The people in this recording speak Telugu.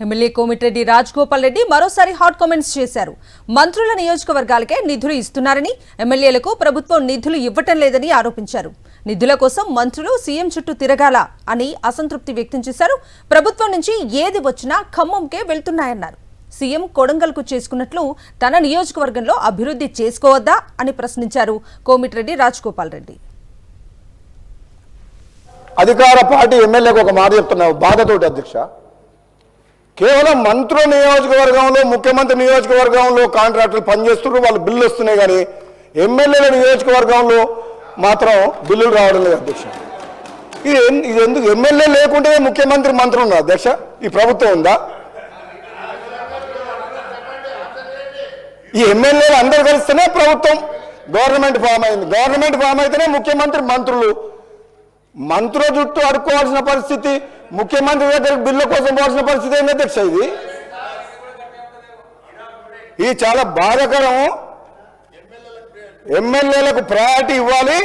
ఎమ్మెల్యే కోమిటిరెడ్డి రాజగోపాల్ రెడ్డి మరోసారి హాట్ కామెంట్స్ చేశారు. మంత్రుల నియోజకవర్గాలకే నిధులు ఇస్తున్నారని, ఎమ్మెల్యేలకు ప్రభుత్వం నిధులు ఇవ్వటం లేదని ఆరోపించారు. నిధుల కోసం మంత్రులు సీఎం చుట్టూ తిరగాల అని అసంతృప్తి వ్యక్తం చేశారు. ప్రభుత్వం నుంచి ఏది వచ్చినా ఖమ్మంకే వెళ్తున్నాయన్నారు. సీఎం కొడంగల్కు చేసుకున్నట్లు తన నియోజకవర్గంలో అభివృద్ధి చేసుకోవద్దా అని ప్రశ్నించారు కోమిటిరెడ్డి రాజగోపాల్ రెడ్డి. అధికార పార్టీ ఎమ్మెల్యేకు ఒక మాట చెప్తున్నా బాధతోటి అధ్యక్ష, కేవలం మంత్రుల నియోజకవర్గంలో ముఖ్యమంత్రి నియోజకవర్గంలో కాంట్రాక్టర్లు పనిచేస్తున్నారు, వాళ్ళు బిల్లు వస్తున్నాయి, కానీ ఎమ్మెల్యేల నియోజకవర్గంలో మాత్రం బిల్లులు రావడం లేదు అధ్యక్ష. ఇది ఎందుకు? ఎమ్మెల్యే లేకుంటే ముఖ్యమంత్రి మంత్రులు ఉన్నారు అధ్యక్ష, ఈ ప్రభుత్వం ఉందా? ఈ ఎమ్మెల్యేలు అందరూ కలిస్తేనే ప్రభుత్వం గవర్నమెంట్ ఫామ్ అయింది. గవర్నమెంట్ ఫామ్ అయితేనే ముఖ్యమంత్రి మంత్రులు. మంత్రుల చుట్టూ అడుక్కోవాల్సిన పరిస్థితి, ముఖ్యమంత్రి దగ్గరికి బిల్లు కోసం పోవాల్సిన పరిస్థితి ఏంటి అధ్యక్ష? ఇది చాలా బాధాకరం. ఎమ్మెల్యేలకు ప్రయారిటీ ఇవ్వాలి.